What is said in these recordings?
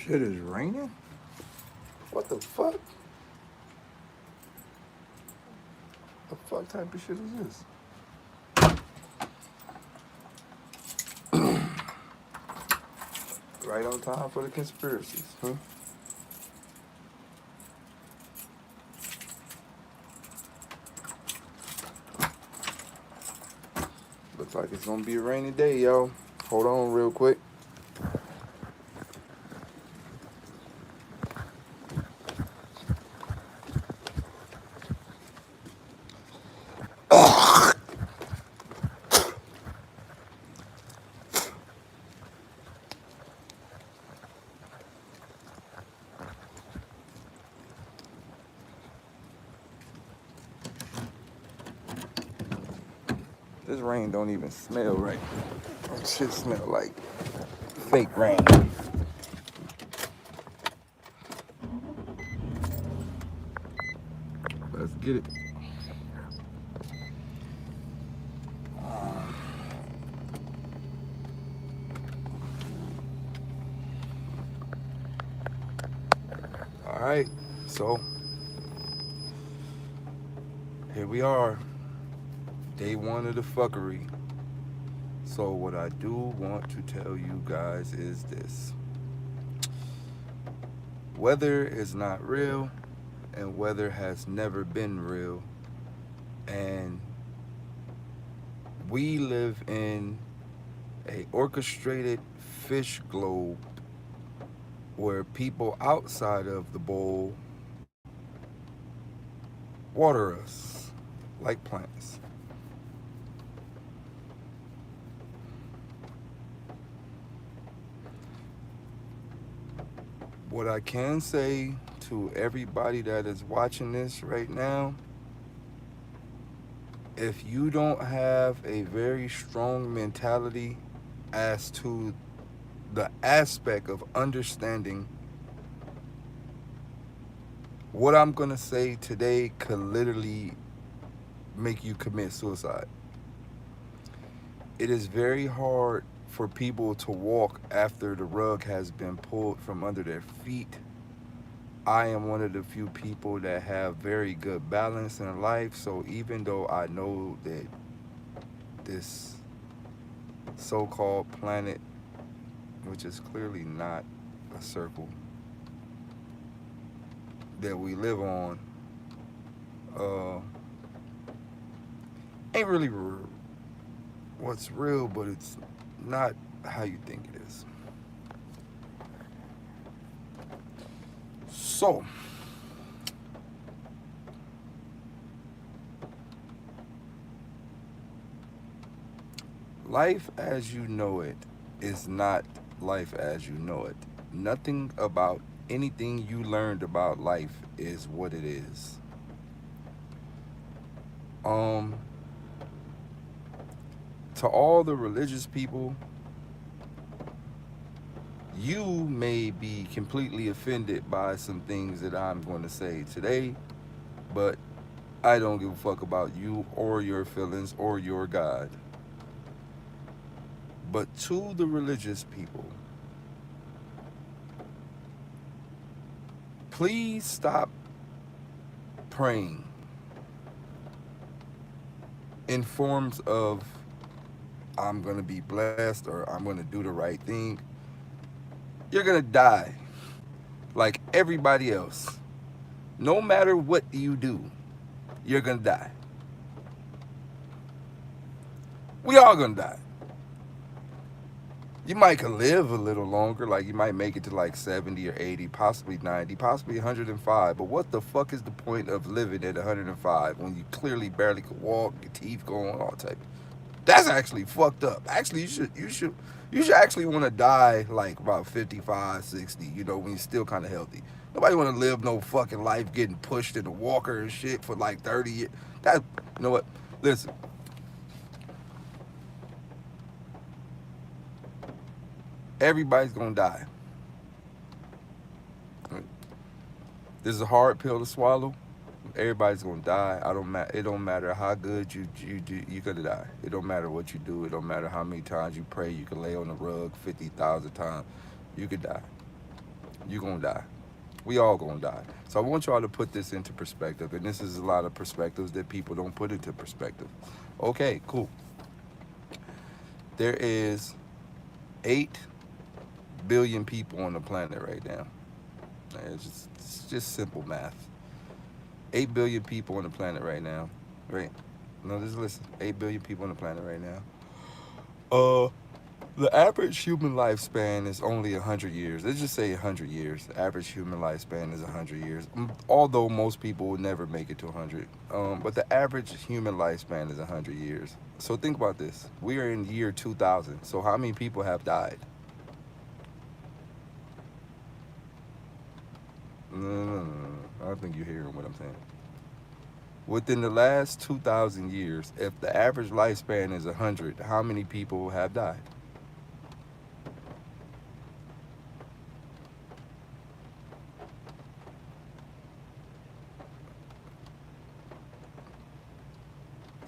Shit is raining? What the fuck? The fuck type of shit is this? Right on time for the conspiracies, huh? Looks like it's gonna be a rainy day, yo. Hold on real quick. This rain don't even smell right. It shit smell like fake rain. Let's get it. All right, so here we are, day one of the fuckery. So what I do want to tell you guys is this. Weather is not real, and weather has never been real. And we live in a orchestrated fish globe where people outside of the bowl water us like plants. What I can say to everybody that is watching this right now, if you don't have a very strong mentality as to the aspect of understanding, what I'm going to say today could literally make you commit suicide. It is very hard for people to walk after the rug has been pulled from under their feet. I am one of the few people that have very good balance in life, so even though I know that this so-called planet, which is clearly not a circle, that we live on, ain't really what's real, but it's not how you think it is. So, life as you know it is not life as you know it. Nothing about anything you learned about life is what it is. Um, to all the religious people, you may be completely offended by some things that I'm going to say today, but I don't give a fuck about you or your feelings or your God. But to the religious people, please stop praying in forms of I'm going to be blessed or I'm going to do the right thing. You're going to die like everybody else. No matter what you do, you're going to die. We all going to die. You might could live a little longer, like you might make it to like 70 or 80, possibly 90, possibly 105. But what the fuck is the point of living at 105 when you clearly barely could walk, your teeth going, all type? That's actually fucked up. Actually, you should actually want to die like about 55, 60, when you're still kind of healthy. Nobody want to live no fucking life getting pushed in a walker and shit for like 30 years. That, you know what? Listen. Everybody's gonna die. This is a hard pill to swallow. Everybody's gonna die. It don't matter how good you do. You're gonna die. It don't matter what you do. It don't matter how many times you pray. You can lay on the rug 50,000 times. You could die. You gonna die. We all gonna die. So I want y'all to put this into perspective, and this is a lot of perspectives that people don't put into perspective. Okay, cool. There is 8 billion people on the planet right now. It's just simple math. 8 billion people on the planet right now. Right? No, just listen. 8 billion people on the planet right now. Uh, the average human lifespan is only 100 years. Let's just say 100 years. The average human lifespan is 100 years. Although most people will never make it to 100. But the average human lifespan is 100 years. So think about this. We are in the year 2000. So how many people have died? No. I don't think you're hearing what I'm saying. Within the last 2,000 years, if the average lifespan is 100, how many people have died?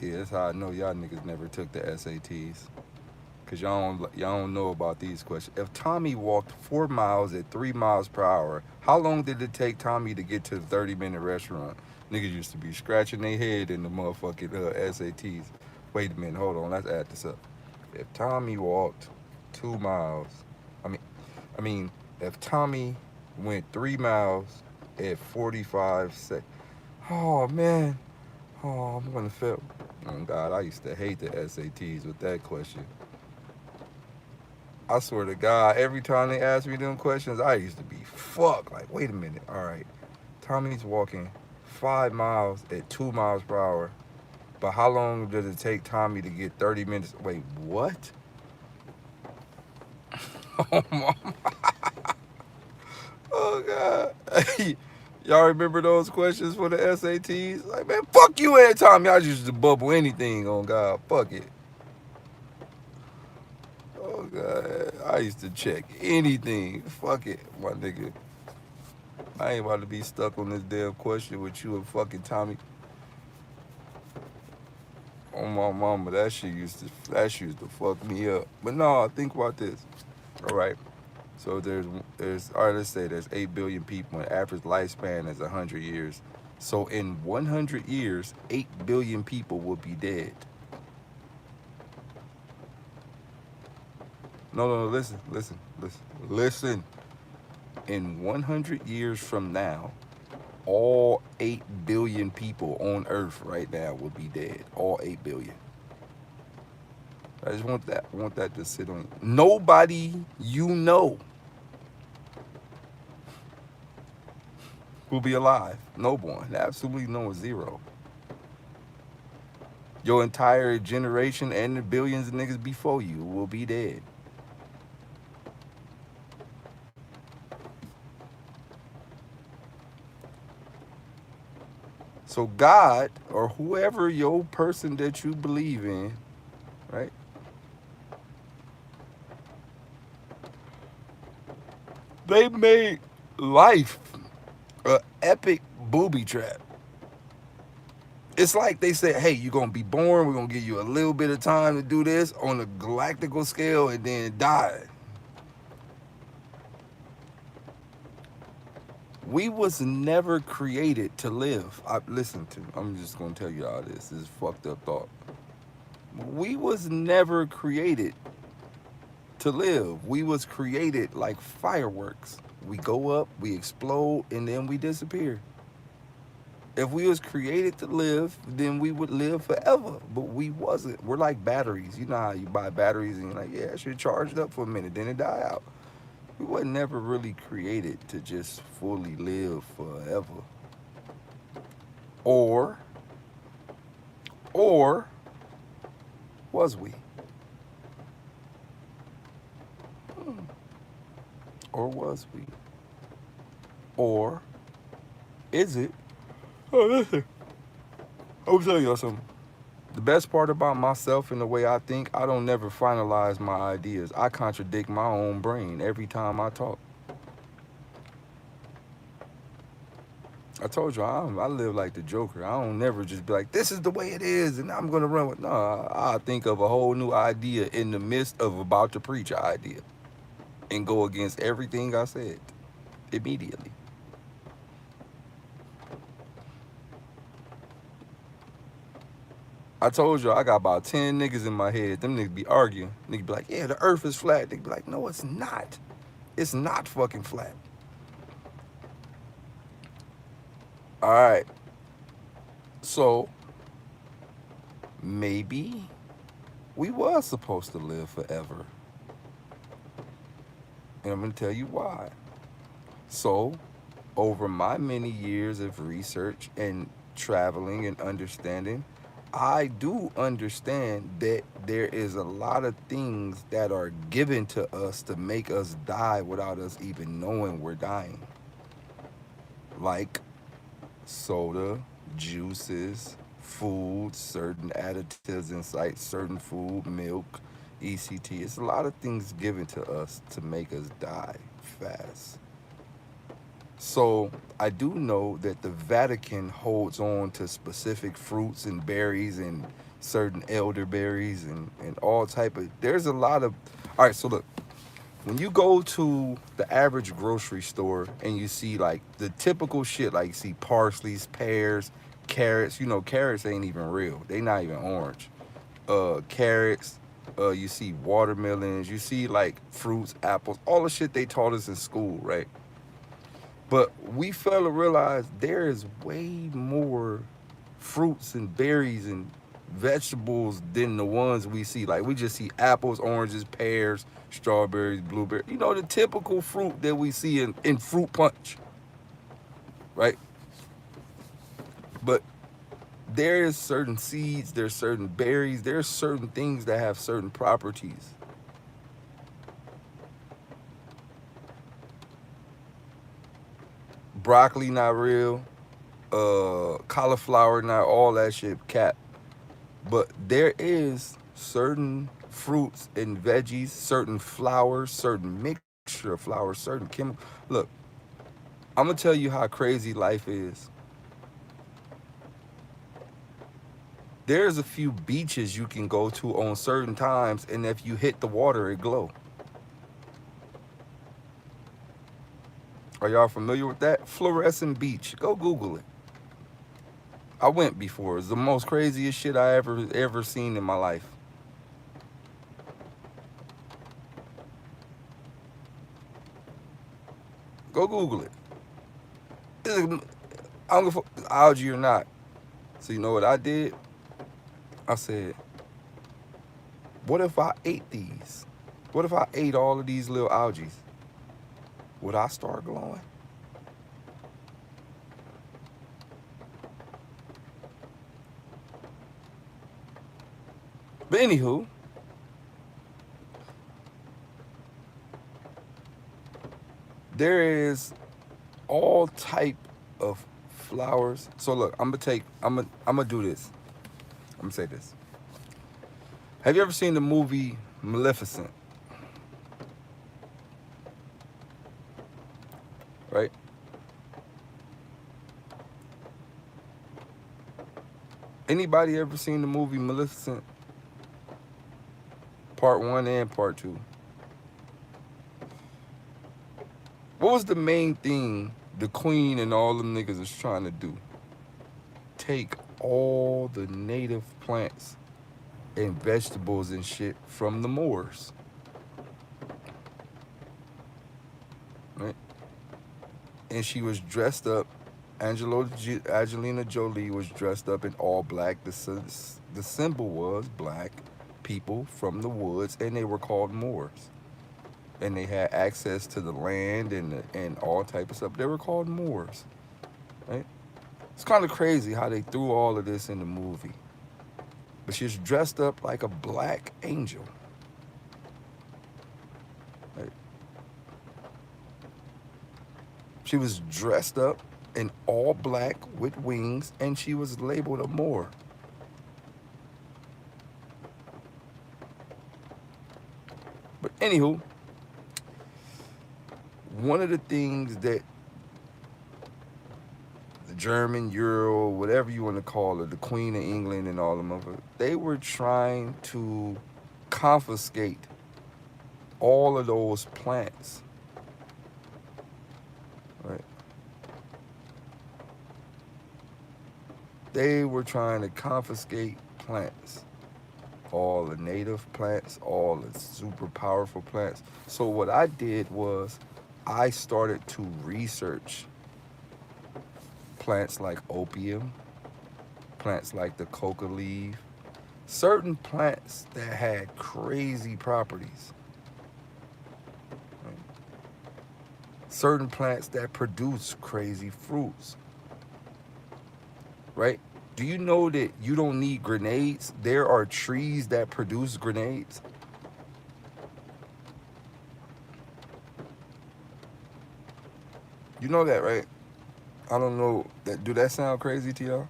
Yeah, that's how I know y'all niggas never took the SATs. Cause y'all don't know about these questions. If Tommy walked 4 miles at 3 miles per hour, how long did it take Tommy to get to the 30-minute restaurant? Niggas used to be scratching their head in the motherfucking SATs. Wait a minute, hold on, let's add this up. If Tommy walked 2 miles, I mean, I mean, if Tommy went 3 miles at 45 seconds, oh man, oh I'm gonna fail. Oh God, I used to hate the SATs with that question. I swear to God, every time they asked me them questions, I used to be fucked. Like, wait a minute. All right. Tommy's walking 5 miles at 2 miles per hour. But how long does it take Tommy to get 30 minutes? Wait, what? Oh, God. Y'all remember those questions for the SATs? Like, man, fuck you and Tommy. I used to bubble anything on God. Fuck it. Oh, God. I used to check anything. Fuck it, my nigga. I ain't about to be stuck on this damn question with you and fucking Tommy. On my mama, that shit used to fuck me up. But no, think about this. All right. So there's all right, let's say there's 8 billion people and average lifespan is 100 years. So in 100 years, 8 billion people will be dead. No, listen. In 100 years from now, all 8 billion people on Earth right now will be dead. All 8 billion. I just want that to sit on you. Nobody you know will be alive. No one. Absolutely no one. Zero. Your entire generation and the billions of niggas before you will be dead. So God or whoever your person that you believe in, right? They made life a epic booby trap. It's like they said, hey, you're gonna be born, we're gonna give you a little bit of time to do this on a galactical scale and then die. We was never created to live. I'm just gonna tell you all this. This is fucked up thought. We was never created to live. We was created like fireworks. We go up, we explode, and then we disappear. If we was created to live, then we would live forever. But we wasn't. We're like batteries. You know how you buy batteries and you're like, yeah, I should charge it up for a minute, then it die out. We wasn't never really created to just fully live forever. Or, or was we? Or was we? Or is it? Oh, listen. I'm telling y'all something. The best part about myself and the way I think, I don't never finalize my ideas. I contradict my own brain every time I talk. I told you, I live like the Joker. I don't never just be like, this is the way it is, and I'm going to run with. No, I think of a whole new idea in the midst of about to preach an idea and go against everything I said. immediately. I told you I got about 10 niggas in my head. Them niggas be arguing. Niggas be like, yeah, the earth is flat. They be like, no, it's not. It's not fucking flat. All right. So maybe we was supposed to live forever. And I'm going to tell you why. So, over my many years of research and traveling and understanding, I do understand that there is a lot of things that are given to us to make us die without us even knowing we're dying. Like soda, juices, food, certain additives inside certain food, milk, ECT. It's a lot of things given to us to make us die fast. So I do know that the Vatican holds on to specific fruits and berries and certain elderberries and all type of, there's a lot of, all right, so look, when you go to the average grocery store and you see like the typical shit, like you see parsleys, pears, carrots, you know, carrots ain't even real. They not even orange. Carrots, you see watermelons, you see like fruits, apples, all the shit they taught us in school, right? But we fail to realize there is way more fruits and berries and vegetables than the ones we see. Like we just see apples, oranges, pears, strawberries, blueberries. You know, the typical fruit that we see in fruit punch, right? But there is certain seeds, there's certain berries, there's certain things that have certain properties. Broccoli not real, cauliflower not, all that shit cap. But there is certain fruits and veggies, certain flowers, certain mixture of flowers, certain chemical. Look, I'm gonna tell you how crazy life is. There's a few beaches you can go to on certain times, and if you hit the water, it glow. Are y'all familiar with that? Fluorescent beach. Go Google it. I went before. It's the most craziest shit I ever seen in my life. Go Google it. I don't give a fuck, algae or not. So you know what I did? I said, what if I ate these? What if I ate all of these little algae? Would I start glowing? But anywho, there is all type of flowers. So look, I'm gonna do this. I'm gonna say this. Have you ever seen the movie Maleficent? Right? Anybody ever seen the movie Maleficent? Part one and part two. What was the main thing the queen and all them niggas is trying to do? Take all the native plants and vegetables and shit from the Moors. Right? And she was dressed up. Angelina Jolie was dressed up in all black. The symbol was black people from the woods, and they were called Moors. And they had access to the land and all type of stuff. They were called Moors, right? It's kind of crazy how they threw all of this in the movie. But she's dressed up like a black angel, right? She was dressed up in all black with wings, and she was labeled a Moor. But anywho, one of the things that the German, Euro, whatever you want to call it, the Queen of England and all of them, they were trying to confiscate all of those plants They were trying to confiscate plants, all the native plants, all the super powerful plants. So what I did was I started to research plants like opium, plants like the coca leaf, certain plants that had crazy properties, right? Certain plants that produce crazy fruits, right? Do you know that you don't need grenades? There are trees that produce grenades. You know that, right? I don't know. Do that sound crazy to y'all?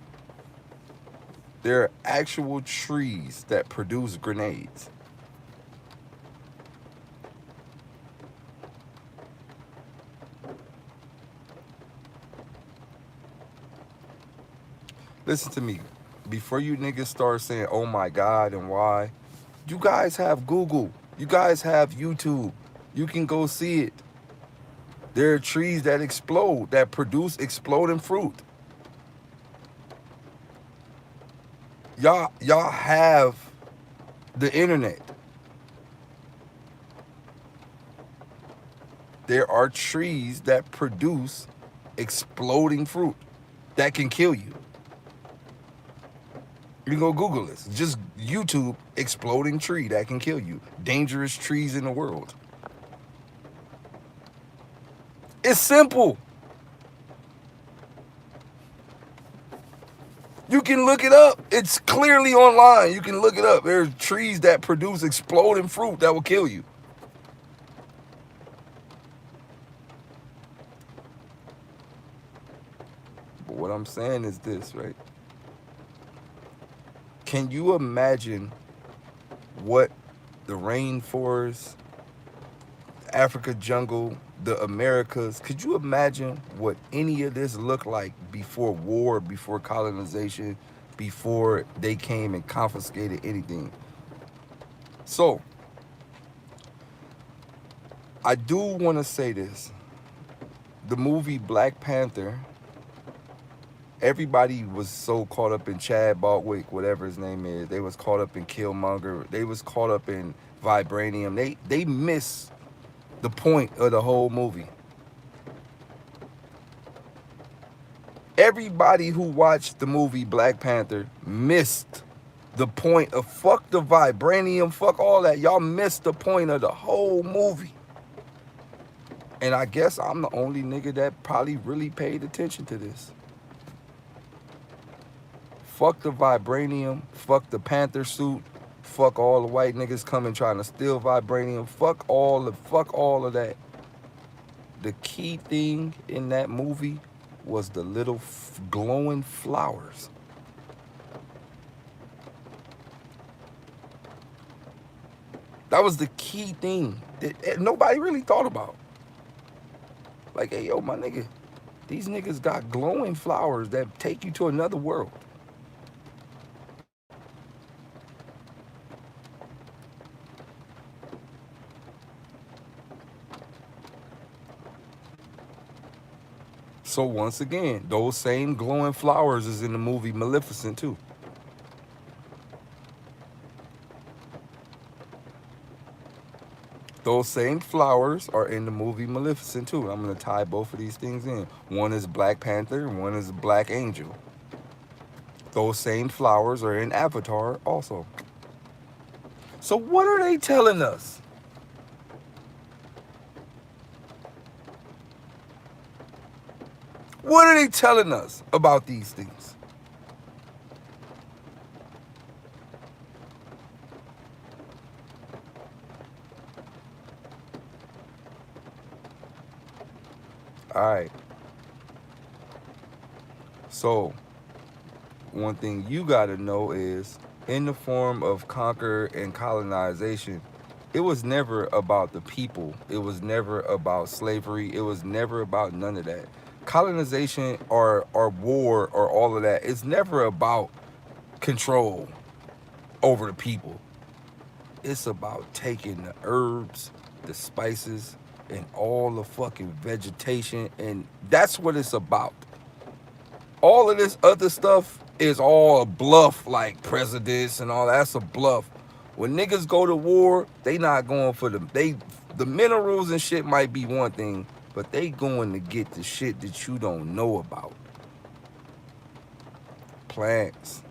There are actual trees that produce grenades. Listen to me. Before you niggas start saying, oh my God, and why, you guys have Google. You guys have YouTube. You can go see it. There are trees that explode, that produce exploding fruit. Y'all have the internet. There are trees that produce exploding fruit that can kill you. You can go Google this. Just YouTube exploding tree that can kill you. Dangerous trees in the world. It's simple. You can look it up. It's clearly online. You can look it up. There's trees that produce exploding fruit that will kill you. But what I'm saying is this, right? Can you imagine what the rainforest, Africa jungle, the Americas, could you imagine what any of this looked like before war, before colonization, before they came and confiscated anything? So, I do want to say this. The movie Black Panther, everybody was so caught up in Chad Baldwick, whatever his name is. They was caught up in Killmonger. They was caught up in vibranium. They missed the point of the whole movie. Everybody who watched the movie Black Panther missed the point of fuck the vibranium, fuck all that. Y'all missed the point of the whole movie. And I guess I'm the only nigga that probably really paid attention to this. Fuck the vibranium, fuck the Panther suit, fuck all the white niggas coming trying to steal vibranium, fuck all of that. The key thing in that movie was the little glowing flowers. That was the key thing that nobody really thought about. Like, hey, yo, my nigga, these niggas got glowing flowers that take you to another world. So once again, those same glowing flowers is in the movie Maleficent too. Those same flowers are in the movie Maleficent too. I'm going to tie both of these things in. One is Black Panther and one is Black Angel. Those same flowers are in Avatar also. So what are they telling us? What are they telling us about these things? All right. So, one thing you got to know is, in the form of conquer and colonization, it was never about the people. It was never about slavery. It was never about none of that. Colonization or war or all of that, it's never about control over the people. It's about taking the herbs, the spices, and all the fucking vegetation, and that's what it's about. All of this other stuff It's all a bluff, like presidents and all that's a bluff. When niggas go to war, they not going for the minerals and shit might be one thing, but they going to get the shit that you don't know about. Plants.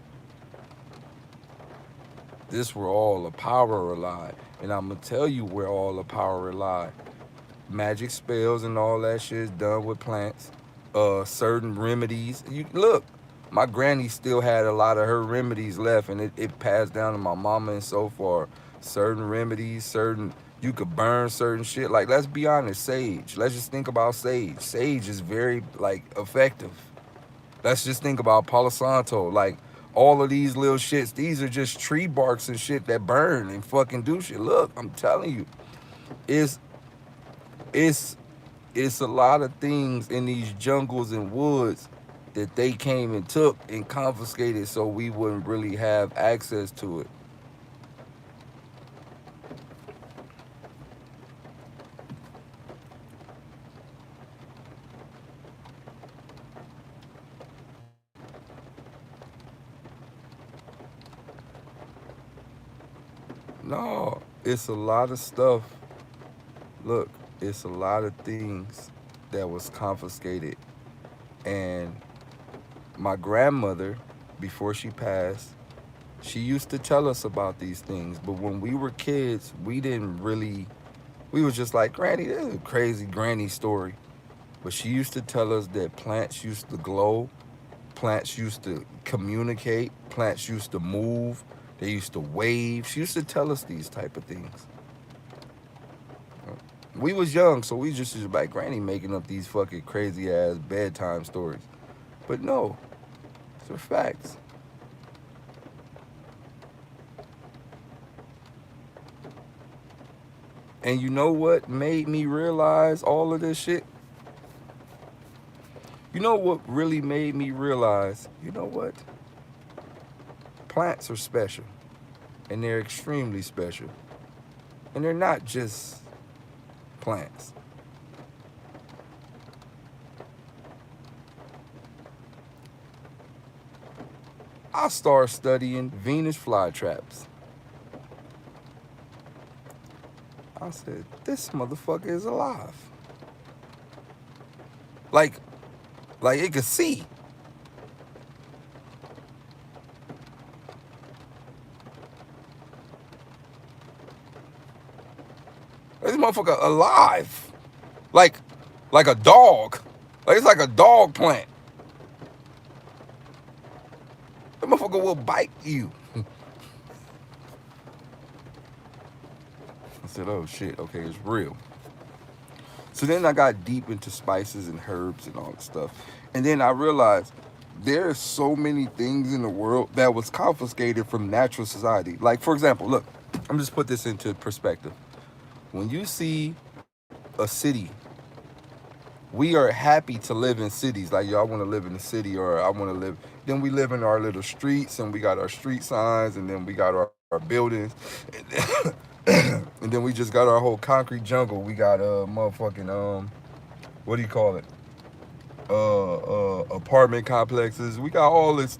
This where all the power reside. And I'm gonna tell you where all the power reside. Magic spells and all that shit is done with plants. Certain remedies. You look, my granny still had a lot of her remedies left, and it passed down to my mama and so far. Certain remedies, certain you could burn certain shit. Like let's be honest, sage. Let's just think about sage. Sage is very like effective. Let's just think about Palo Santo. Like all of these little shits, these are just tree barks and shit that burn and fucking do shit. Look, I'm telling you, it's it's it's a lot of things in these jungles and woods that they came and took and confiscated so we wouldn't really have access to it. No, it's a lot of stuff. Look, it's a lot of things that was confiscated. And my grandmother, before she passed, she used to tell us about these things. But when we were kids, we didn't really, we was just like, Granny, this is a crazy granny story. But she used to tell us that plants used to glow, plants used to communicate, plants used to move, they used to wave. She used to tell us these type of things. We was young, so we just was like Granny making up these fucking crazy ass bedtime stories. But no, these are facts. And you know what made me realize all of this shit? You know what really made me realize, you know what? Plants are special. And they're extremely special. And they're not just plants. I started studying Venus flytraps. I said, this motherfucker is alive. Like, like it could see. This motherfucker alive. Like, like a dog. Like it's like a dog plant. That motherfucker will bite you. I said, oh shit, okay, it's real. So then I got deep into spices and herbs and all that stuff. And then I realized there are so many things in the world that was confiscated from natural society. Like, for example, look, I'm just put this into perspective. When you see a city, we are happy to live in cities. Like, yo, I want to live in the city, or I want to live. Then we live in our little streets, and we got our street signs, and then we got our buildings. And then we just got our whole concrete jungle. We got motherfucking what do you call it? Apartment complexes. We got all this.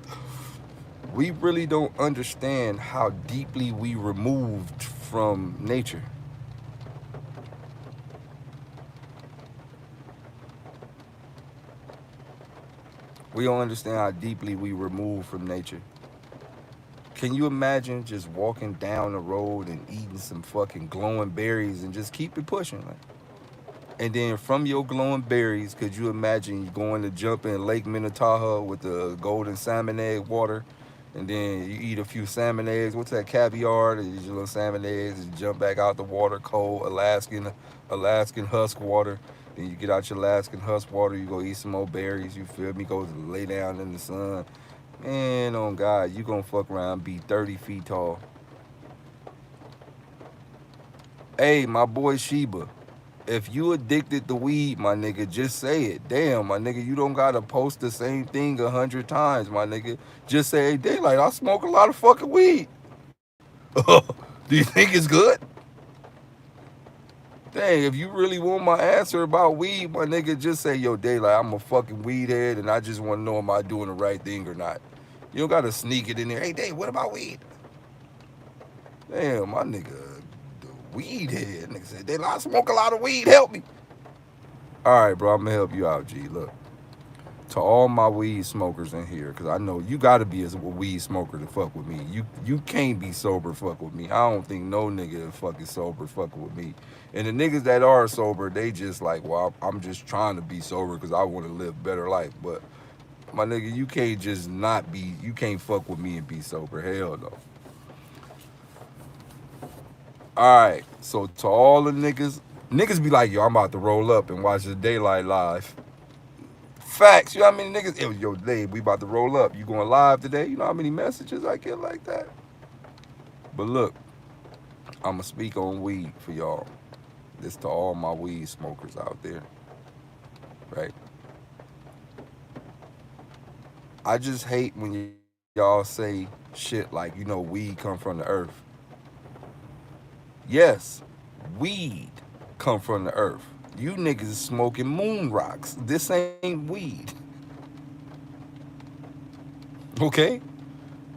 We really don't understand how deeply we removed from nature. We don't understand how deeply we removed from nature. Can you imagine just walking down the road and eating some fucking glowing berries and just keep it pushing? Like, and then from your glowing berries, could you imagine you going to jump in Lake Minnetonka with the golden salmon egg water? And then you eat a few salmon eggs. What's that, caviar? These little salmon eggs. And you jump back out the water, cold Alaskan husk water. Then you get out your Alaskan husk water. You go eat some more berries. You feel me? Go lay down in the sun. Man, oh God, you gonna fuck around and be 30 feet tall. Hey, my boy Sheba, if you addicted to weed, my nigga, just say it. Damn, my nigga, you don't gotta post the same thing 100 times, my nigga. Just say, hey, Daylyt, I smoke a lot of fucking weed. Do you think it's good? Dang, if you really want my answer about weed, my nigga, just say, yo, Daylyt, I'm a fucking weed head, and I just want to know am I doing the right thing or not. You don't gotta sneak it in there. Hey, Dave, what about weed? Damn, my nigga, the weed head. Nigga said, Daylyt, I smoke a lot of weed. Help me. All right, bro, I'm gonna help you out, G. Look, to all my weed smokers in here, because I know you got to be a weed smoker to fuck with me. You can't be sober fuck with me. I don't think no nigga fucking sober fucking with me. And the niggas that are sober, they just like, well, I'm just trying to be sober because I want to live better life. But my nigga, you can't just not be, you can't fuck with me and be sober. Hell no. All right, so to all the niggas be like, yo, I'm about to roll up and watch the Daylyt live. Facts. You know how many niggas? Yo, Dave, we about to roll up. You going live today? You know how many messages I get like that? But look, I'ma speak on weed for y'all. This to all my weed smokers out there, right? I just hate when y'all say shit like, weed come from the earth. Yes, weed come from the earth. You niggas is smoking moon rocks. This ain't weed. Okay?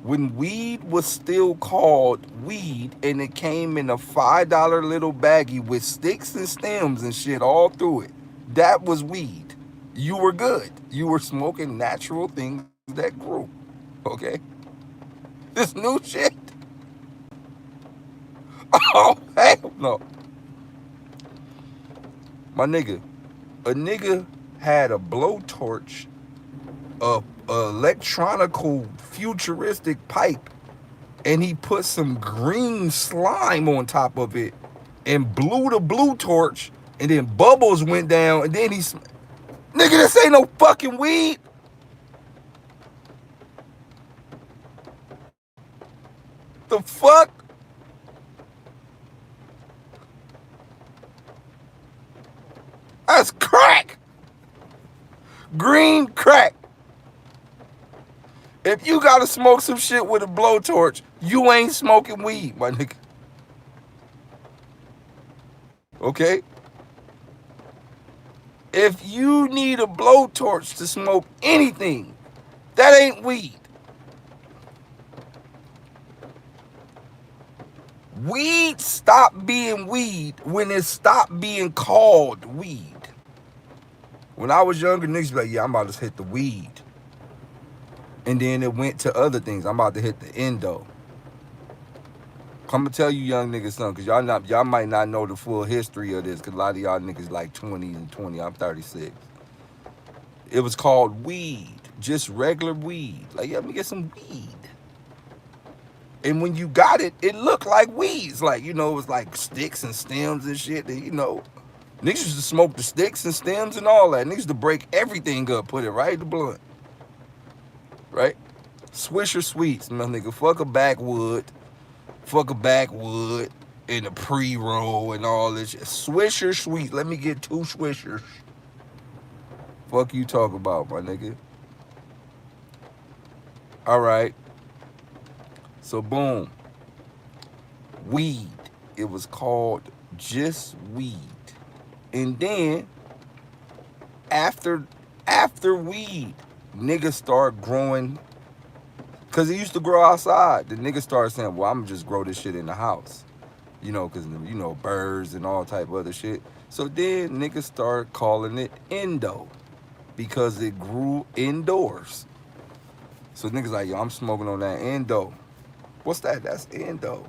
When weed was still called weed and it came in a $5 little baggie with sticks and stems and shit all through it, that was weed. You were good. You were smoking natural things that grew. Okay? This new shit. Oh, hell no. My nigga, a nigga had a blowtorch, a electronical futuristic pipe, and he put some green slime on top of it and blew the blue torch, and then bubbles went down, and then nigga, this ain't no fucking weed. The fuck? That's crack. Green crack. If you gotta smoke some shit with a blowtorch, you ain't smoking weed, my nigga. Okay? If you need a blowtorch to smoke anything, that ain't weed. Weed stopped being weed when it stopped being called weed. When I was younger, niggas be like, yeah, I'm about to hit the weed. And then it went to other things. I'm about to hit the endo. I'm gonna tell you young niggas something, cause y'all might not know the full history of this, cause a lot of y'all niggas like 20 and 20. I'm 36. It was called weed, just regular weed. Like, yeah, let me get some weed. And when you got it, it looked like weeds. Like, it was like sticks and stems and shit. And, niggas used to smoke the sticks and stems and all that. Niggas used to break everything up, put it right in the blunt. Right? Swisher Sweets, my nigga. Fuck a backwood in a pre-roll and all this shit. Swisher Sweets. Let me get 2 Swishers. Fuck you talk about, my nigga. All right. So, boom. Weed. It was called just weed. And then, after weed, niggas start growing, because it used to grow outside. The niggas started saying, well, I'm going to just grow this shit in the house. Because, birds and all type of other shit. So then niggas start calling it endo, because it grew indoors. So niggas like, yo, I'm smoking on that endo. What's that? That's endo.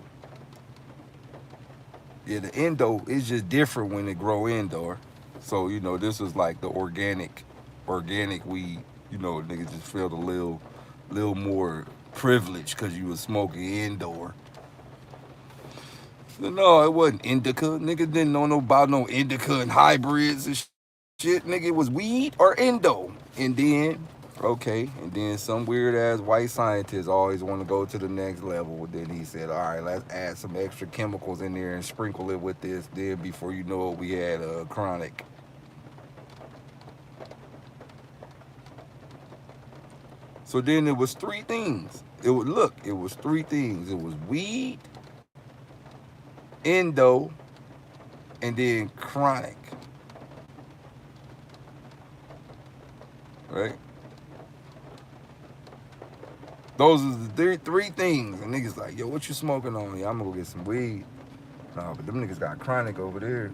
Yeah, the endo is just different when it grow indoor. So, this was like the organic weed. Niggas just felt a little more privileged because you was smoking indoor. No, it wasn't indica. Niggas didn't know about no indica and hybrids and shit. Nigga, it was weed or endo. And then some weird ass white scientist always want to go to the next level. Then he said, all right, let's add some extra chemicals in there and sprinkle it with this. Then before you know it, we had chronic. So then it was 3 things. It was 3 things. It was weed, endo, and then chronic. Right? Those are the three things. And niggas like, yo, what you smoking on? Yeah, I'm gonna go get some weed. Nah, but them niggas got chronic over there.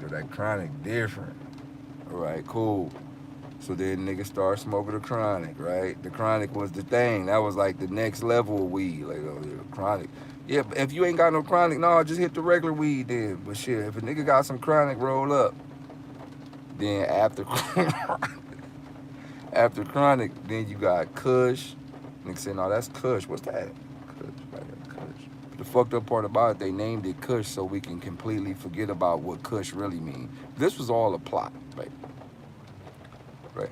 Yo, that chronic different. All right, cool. So then niggas start smoking the chronic, right? The chronic was the thing. That was like the next level of weed. Like, oh, yeah, chronic. Yeah, but if you ain't got no chronic, no, just hit the regular weed then. But shit, if a nigga got some chronic, roll up. Then after after chronic, then you got kush. Niggas say, no, that's kush. What's that? Kush, like kush. The fucked up part about it, they named it kush so we can completely forget about what kush really means. This was all a plot, right? Right.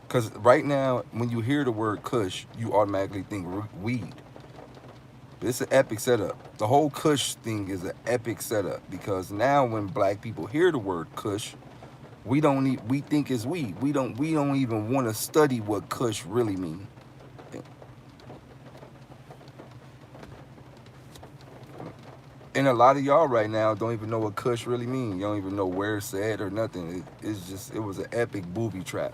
Because right now, when you hear the word kush, you automatically think weed. It's an epic setup. The whole kush thing is an epic setup because now when black people hear the word kush, we think it's weed. We don't even want to study what kush really means. And a lot of y'all right now don't even know what kush really means. You don't even know where it's at or nothing. It was an epic booby trap.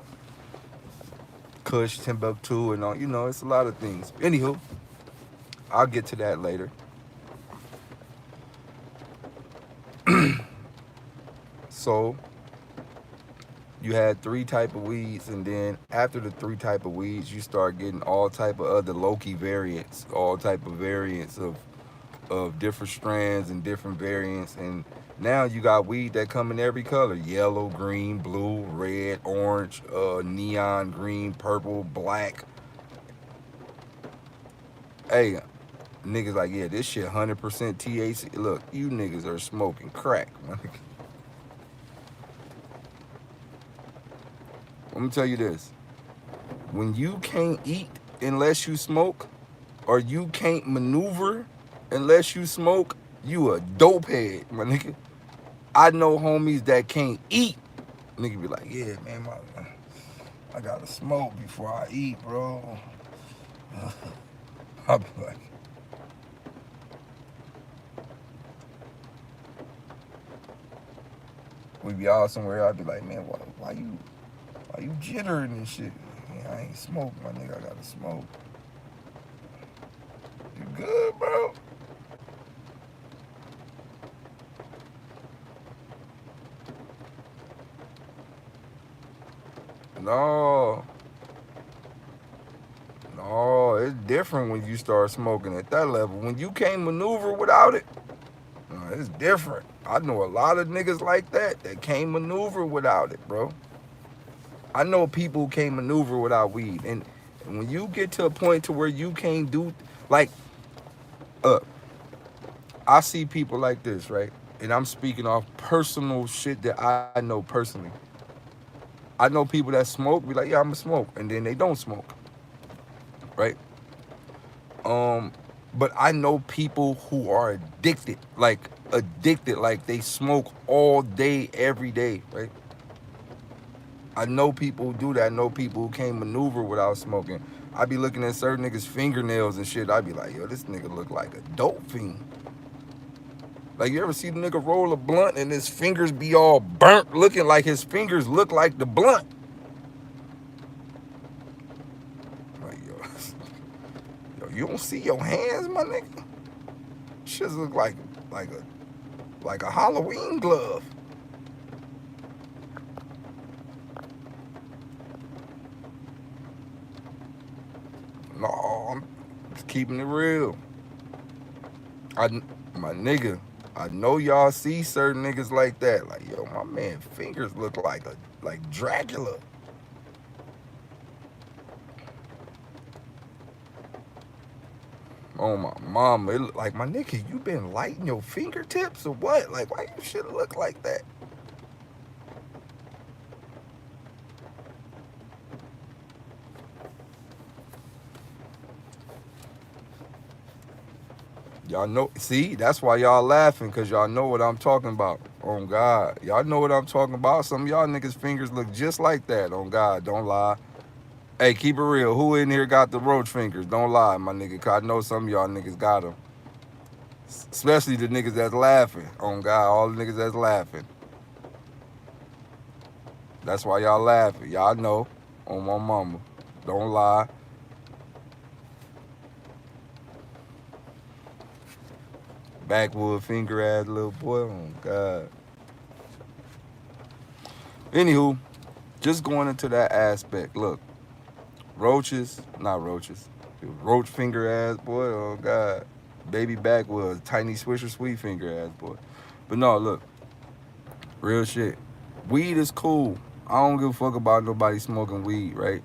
Kush, Timbuktu, and all, it's a lot of things. Anywho, I'll get to that later. So you had three type of weeds, and then after the three type of weeds, you start getting all type of other Loki variants, all type of variants of different strands and different variants. And now you got weed that come in every color: yellow, green, blue, red, orange, neon green, purple, black. Hey, niggas like, yeah, this shit 100% THC. Look, you niggas are smoking crack. Let me tell you this. When you can't eat unless you smoke, or you can't maneuver unless you smoke, you a dope head, my nigga. I know homies that can't eat. Nigga be like, yeah, man, I gotta smoke before I eat, bro. I'll be like, we be out somewhere, I'd be like, man, why you jittering and shit? Man, I ain't smoke, my nigga, I gotta smoke. You good, bro? No. No, it's different when you start smoking at that level. When you can't maneuver without it, it's different. I know a lot of niggas like that can't maneuver without it, bro. I know people who can't maneuver without weed. And when you get to a point to where you can't do, like, uh, I see people like this, right? And I'm speaking off personal shit that I know personally. I know people that smoke, be like, yeah, I'm gonna smoke. And then they don't smoke, right? Um, but I know people who are addicted, like they smoke all day, every day, right? I know people who do that. I know people who can't maneuver without smoking. I be looking at certain niggas' fingernails and shit. I be like, yo, this nigga look like a dope fiend. Like, you ever see the nigga roll a blunt and his fingers be all burnt, looking like his fingers look like the blunt? Like, yo, you don't see your hands, my nigga? Shit look like a Halloween glove. No, I'm just keeping it real. I, my nigga, I know y'all see certain niggas like that. Like, yo, my man fingers look like Dracula. Oh my mama, it look like, my nigga, you been lighting your fingertips or what? Like, why you should look like that? Y'all know, see, that's why y'all laughing, because y'all know what I'm talking about. On God. Y'all know what I'm talking about. Some of y'all niggas' fingers look just like that. On God, don't lie. Hey, keep it real. Who in here got the roach fingers? Don't lie, my nigga, because I know some of y'all niggas got them. Especially the niggas that's laughing. On God, all the niggas that's laughing. That's why y'all laughing. Y'all know. On my mama. Don't lie. Backwood finger ass little boy. Oh God. Anywho, just going into that aspect. Look, roaches, not roaches. Roach finger ass boy. Oh God. Baby backwoods, tiny swisher sweet finger ass boy. But no, look, real shit. Weed is cool. I don't give a fuck about nobody smoking weed, right?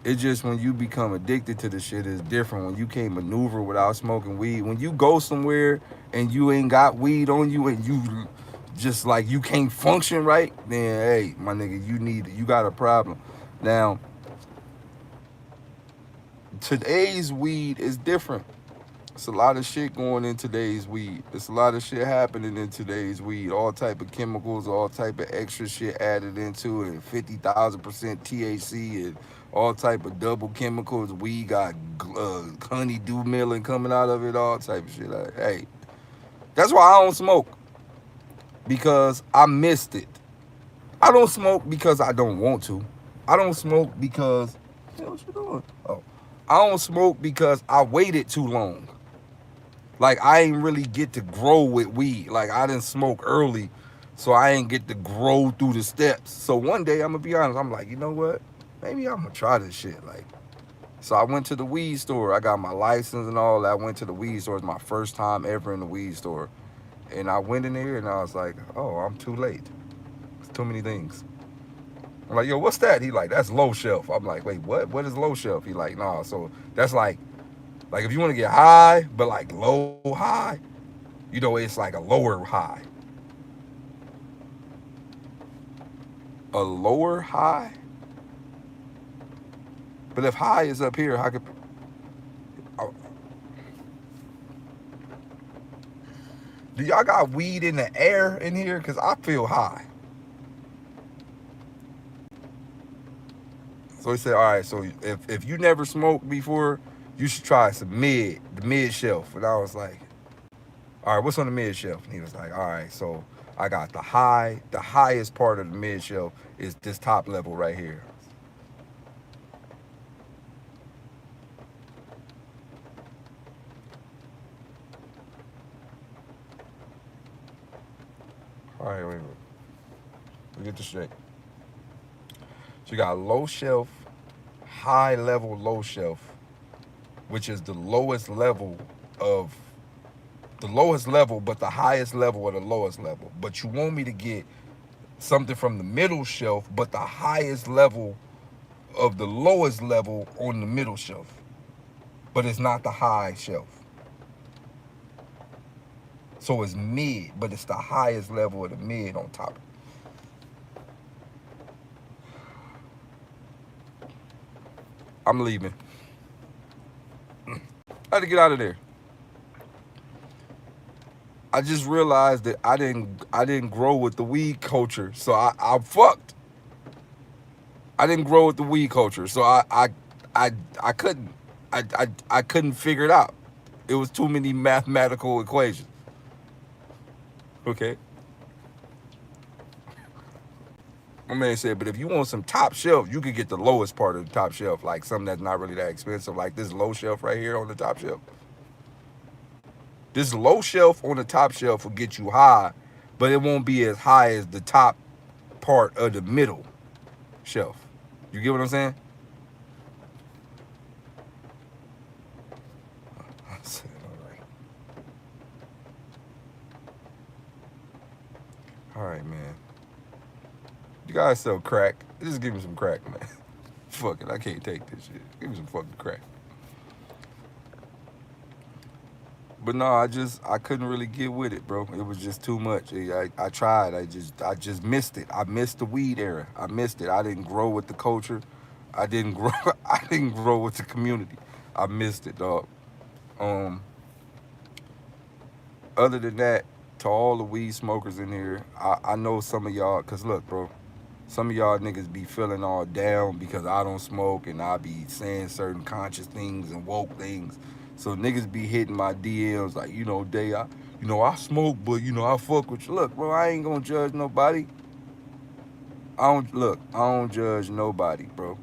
It's just when you become addicted to the shit is different. When you can't maneuver without smoking weed. When you go somewhere and you ain't got weed on you and you just like you can't function right, then hey, my nigga, you got a problem. Now, today's weed is different. It's a lot of shit going in today's weed. It's a lot of shit happening in today's weed. All type of chemicals, all type of extra shit added into it. 50,000% THC and all type of double chemicals. Weed got honeydew milling coming out of it. All type of shit. Like, hey, that's why I don't smoke, because I missed it. I don't smoke because I don't want to. I don't smoke because what you doing? Oh, I don't smoke because I waited too long. Like, I ain't really get to grow with weed. Like, I didn't smoke early, so I ain't get to grow through the steps. So one day, I'm gonna be honest, I'm like, you know what? Maybe I'm gonna try this shit. Like, so I went to the weed store. I got my license and all that. I went to the weed store. It's my first time ever in the weed store. And I went in there and I was like, oh, I'm too late. It's too many things. I'm like, yo, what's that? He like, that's low shelf. I'm like, wait, what? What is low shelf? He like, nah, so that's like if you want to get high, but like low high, you know, it's like a lower high. A lower high? But if high is up here, how could... Oh, do y'all got weed in the air in here? Because I feel high. So he said, all right, so if you never smoked before, you should try the mid shelf. And I was like, all right, what's on the mid shelf? And he was like, all right, so I got the highest part of the mid shelf is this top level right here. All right, wait. We get this straight. So you got low shelf, high level, low shelf, which is the lowest level of the lowest level, but the highest level of the lowest level. But you want me to get something from the middle shelf, but the highest level of the lowest level on the middle shelf. But it's not the high shelf. So it's mid, but it's the highest level of the mid on top. I'm leaving. I had to get out of there. I just realized that I didn't grow with the weed culture, so I fucked. I didn't grow with the weed culture, so I couldn't I couldn't figure it out. It was too many mathematical equations. Okay. My man said, but if you want some top shelf, you could get the lowest part of the top shelf, like something that's not really that expensive, like this low shelf right here on the top shelf. This low shelf on the top shelf will get you high, but it won't be as high as the top part of the middle shelf. You get what I'm saying? I said, all right. All right, man. You guys sell crack. Just give me some crack, man. Fuck it, I can't take this shit. Give me some fucking crack. But no, I couldn't really get with it, bro. It was just too much. I tried. I just missed it. I missed the weed era. I missed it. I didn't grow with the culture. I didn't grow. I didn't grow with the community. I missed it, dog. Um. Other than that, to all the weed smokers in here, I know some of y'all. Cause look, bro, some of y'all niggas be feeling all down because I don't smoke and I be saying certain conscious things and woke things. So niggas be hitting my DMs like, I smoke, but I fuck with you. Look, bro, I ain't gonna judge nobody. I don't judge nobody, bro.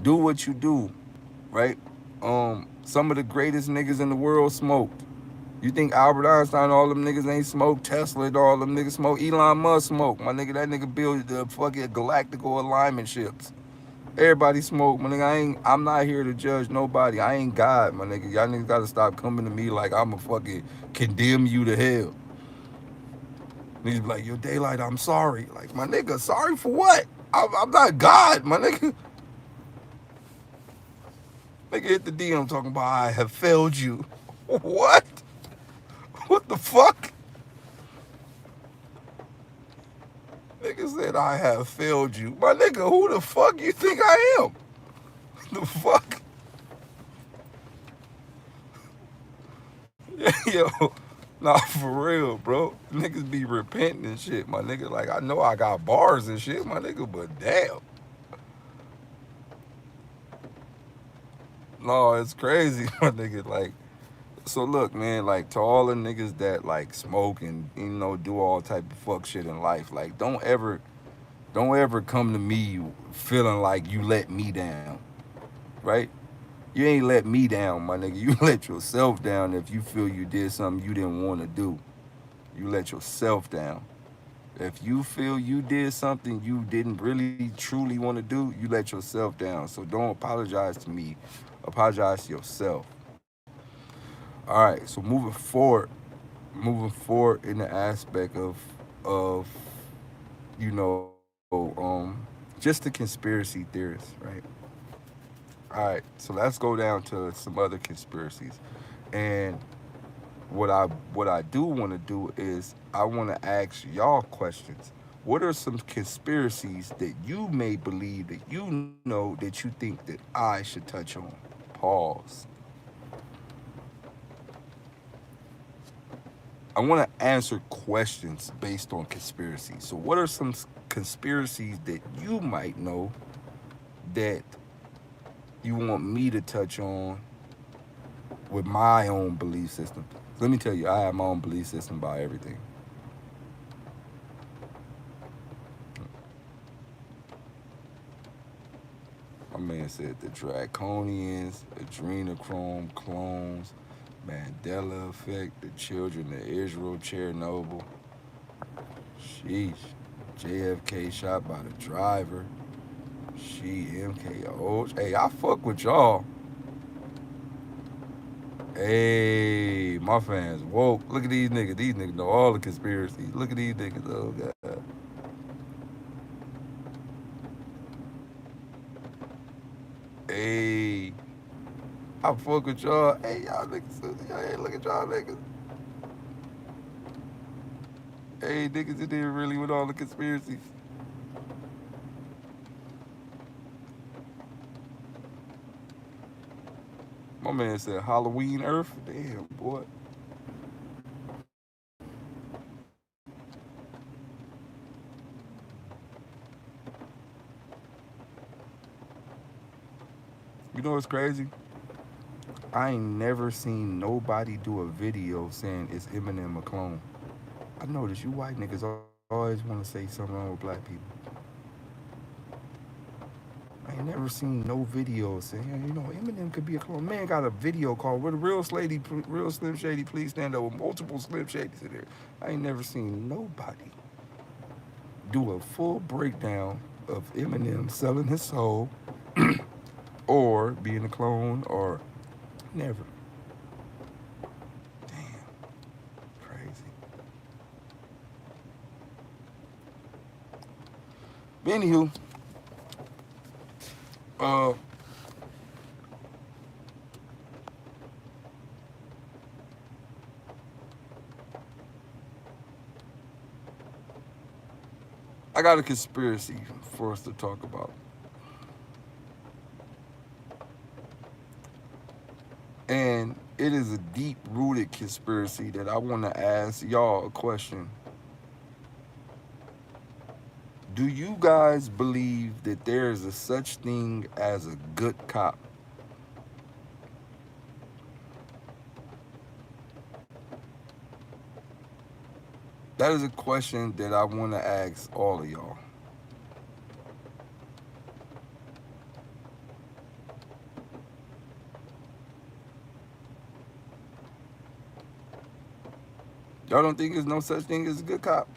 Do what you do, right? Some of the greatest niggas in the world smoked. You think Albert Einstein, all them niggas ain't smoke? Tesla and all them niggas smoke? Elon Musk smoke. My nigga, that nigga built the fucking galactical alignment ships. Everybody smoke, my nigga. I'm not here to judge nobody. I ain't God, my nigga. Y'all niggas gotta stop coming to me like I'ma fucking condemn you to hell. Niggas be like, yo, Daylyt, I'm sorry. Like, my nigga, sorry for what? I'm not God, my nigga. Nigga hit the DM talking about I have failed you. What? What the fuck? Nigga said I have failed you. My nigga, who the fuck you think I am? The fuck? Yo, nah, for real, bro. Niggas be repenting and shit, my nigga. Like, I know I got bars and shit, my nigga, but damn. No, it's crazy, my nigga. Like, so look, man, like, to all the niggas that, like, smoke and, you know, do all type of fuck shit in life, like, don't ever come to me feeling like you let me down, right? You ain't let me down, my nigga. You let yourself down if you feel you did something you didn't want to do. You let yourself down. If you feel you did something you didn't really truly want to do, you let yourself down. So don't apologize to me. Apologize to yourself. All right. So moving forward in the aspect of just the conspiracy theorists, right? All right. So let's go down to some other conspiracies. And what I do want to do is I want to ask y'all questions. What are some conspiracies that you may believe that you know that you think that I should touch on? Pause. I want to answer questions based on conspiracies. So what are some conspiracies that you might know that you want me to touch on with my own belief system? Let me tell you, I have my own belief system about everything. My man said the Draconians, adrenochrome clones, Mandela effect, the children of Israel, Chernobyl. Sheesh. JFK shot by the driver. She MKO. Hey, I fuck with y'all. Hey, my fans woke. Look at these niggas. These niggas know all the conspiracies. Look at these niggas. Oh, God. Hey, I fuck with y'all. Hey, y'all niggas. Hey, look at y'all niggas. Hey, niggas in there really with all the conspiracies. My man said Halloween Earth. Damn, boy. You know what's crazy? I ain't never seen nobody do a video saying it's Eminem a clone. I notice you white niggas always want to say something wrong with black people. I ain't never seen no video saying, hey, you know, Eminem could be a clone. Man got a video called "Would a real Slim Shady please stand up?" with multiple Slim Shadys in there. I ain't never seen nobody do a full breakdown of Eminem selling his soul or being a clone or never. Damn, crazy. But anywho, uh, I got a conspiracy for us to talk about. And it is a deep rooted conspiracy that I want to ask y'all a question. Do you guys believe that there is a such thing as a good cop? That is a question that I want to ask all of y'all. Y'all don't think there's no such thing as a good cop?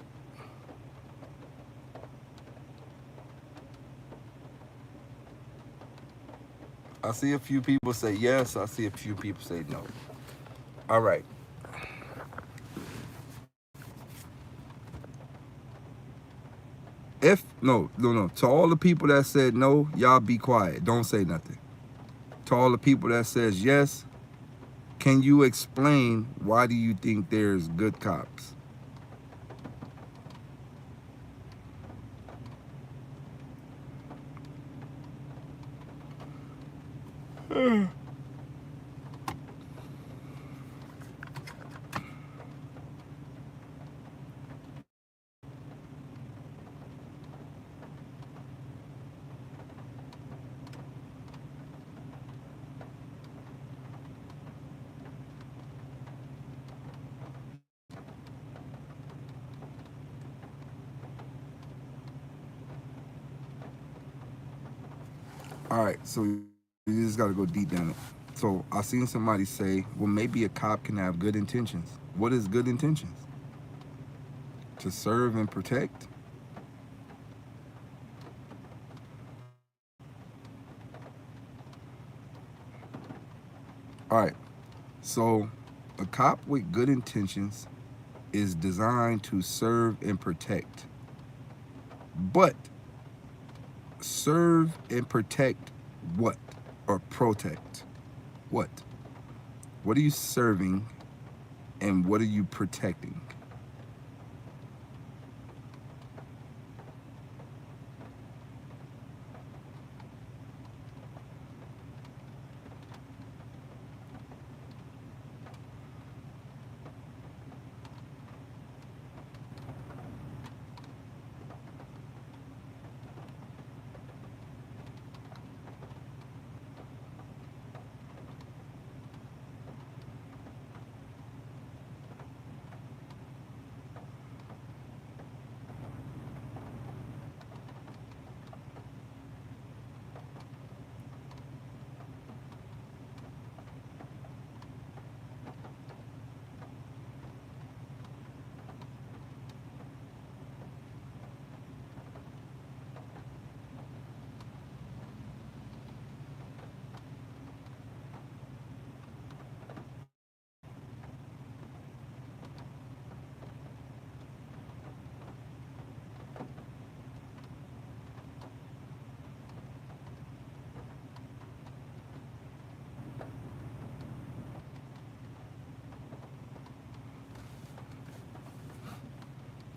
I see a few people say yes. I see a few people say no. All right. If no. To all the people that said no, y'all be quiet. Don't say nothing. To all the people that says yes, can you explain why do you think there's good cops? All right, so you just got to go deep down it. So I seen somebody say, well, maybe a cop can have good intentions. What is good intentions? To serve and protect? All right, so a cop with good intentions is designed to serve and protect. But serve and protect what? Or protect what? What are you serving and what are you protecting?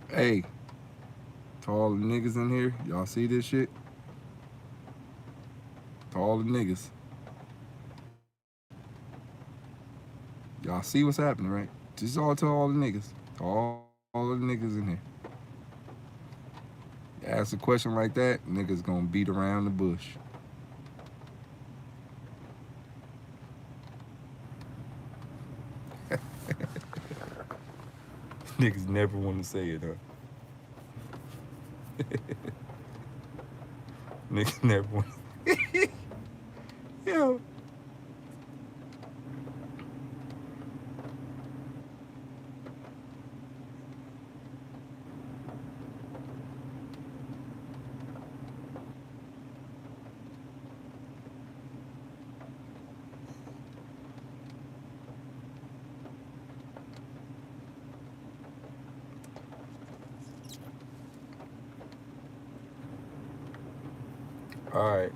Hey, to all the niggas in here, y'all see this shit? To all the niggas, y'all see what's happening, right? Just all to all the niggas. To all the niggas in here. You ask a question like that, niggas gonna beat around the bush. Niggas never want to say it, huh? Niggas never want. Yo. All right.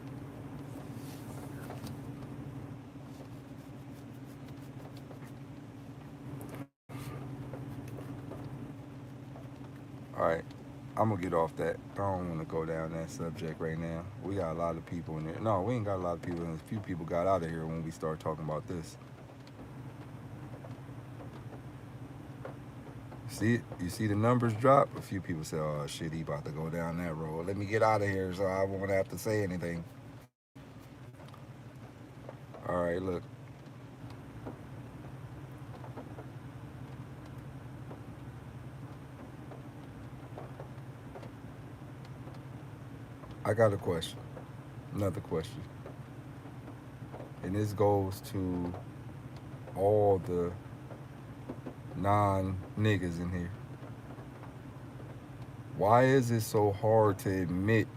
All right. I'm gonna get off that. I don't want to go down that subject right now. We got a lot of people in there. No, we ain't got a lot of people. A few people got out of here when we started talking about this. See, you see the numbers drop. A few people say, "Oh shit, he about to go down that road. Let me get out of here so I won't have to say anything." All right, look. I got a question. Another question, and this goes to all the non-niggas in here. Why is it so hard to admit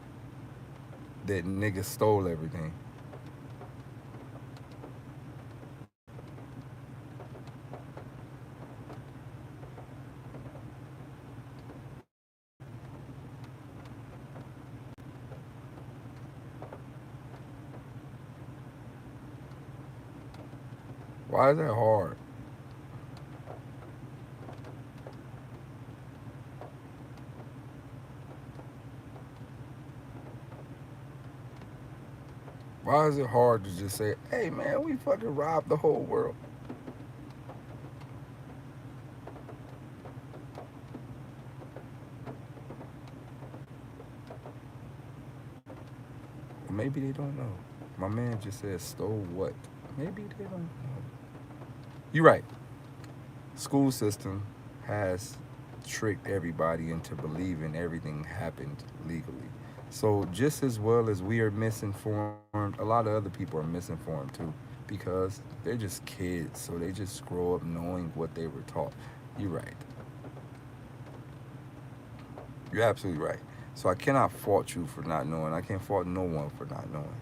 that niggas stole everything? Why is that hard? Why is it hard to just say, hey man, we fucking robbed the whole world? Maybe they don't know. My man just said stole what? Maybe they don't know. You're right. School system has tricked everybody into believing everything happened legally. So just as well as we are misinformed, a lot of other people are misinformed too because they're just kids, so they just grow up knowing what they were taught. You're right. You're absolutely right. So I cannot fault you for not knowing. I can't fault no one for not knowing.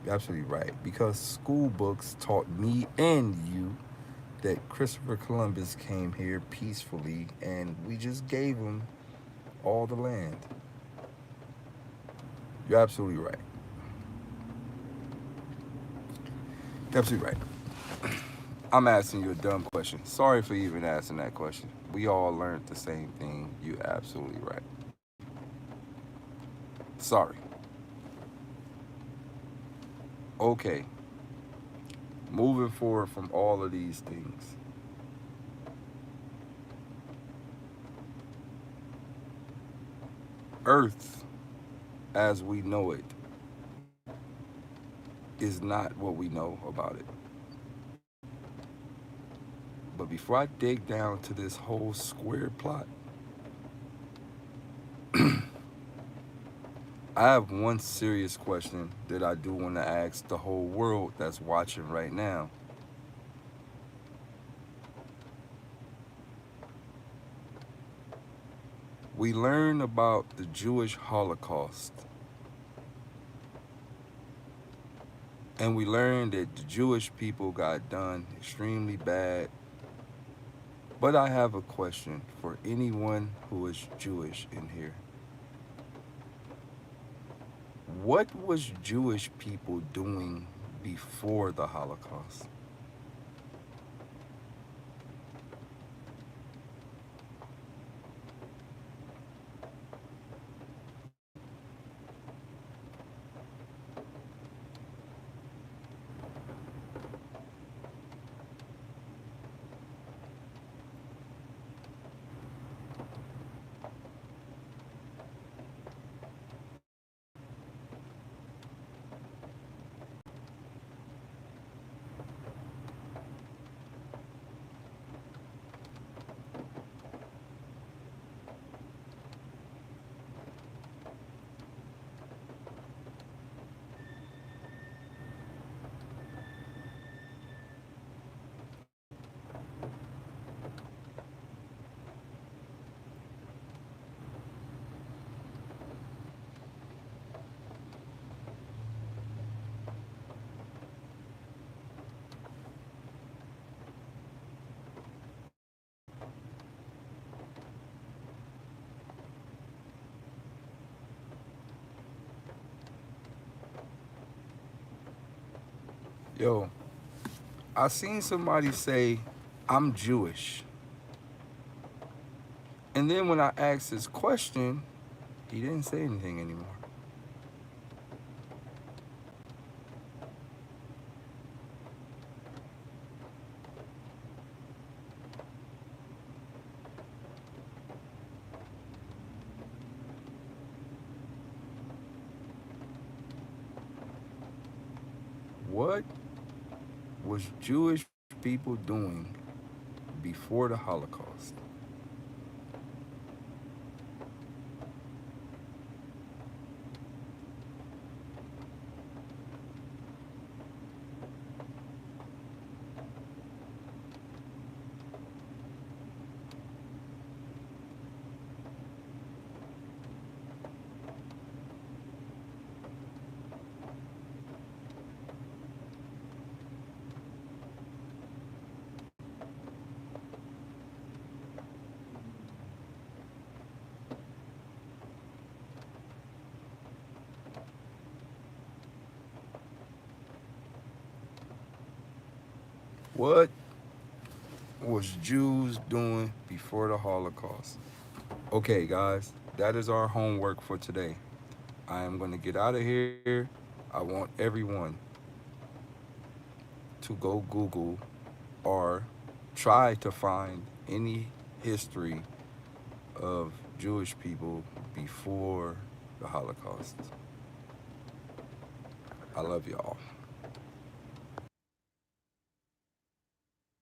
You're absolutely right. Because school books taught me and you that Christopher Columbus came here peacefully and we just gave him all the land. You're absolutely right. You're absolutely right. I'm asking you a dumb question. Sorry for even asking that question. We all learned the same thing. You absolutely right. Sorry. Okay. Moving forward from all of these things. Earth as we know it is not what we know about it. But before I dig down to this whole square plot, I have one serious question that I do want to ask the whole world that's watching right now. We learn about the Jewish Holocaust, and we learn that the Jewish people got done extremely bad. But I have a question for anyone who is Jewish in here. What was Jewish people doing before the Holocaust? Yo, I seen somebody say, I'm Jewish. And then when I asked this question, he didn't say anything anymore. What was Jewish people doing before the Holocaust? What was Jews doing before the Holocaust? Okay, guys, that is our homework for today. I am going to get out of here. I want everyone to go Google or try to find any history of Jewish people before the Holocaust. I love y'all.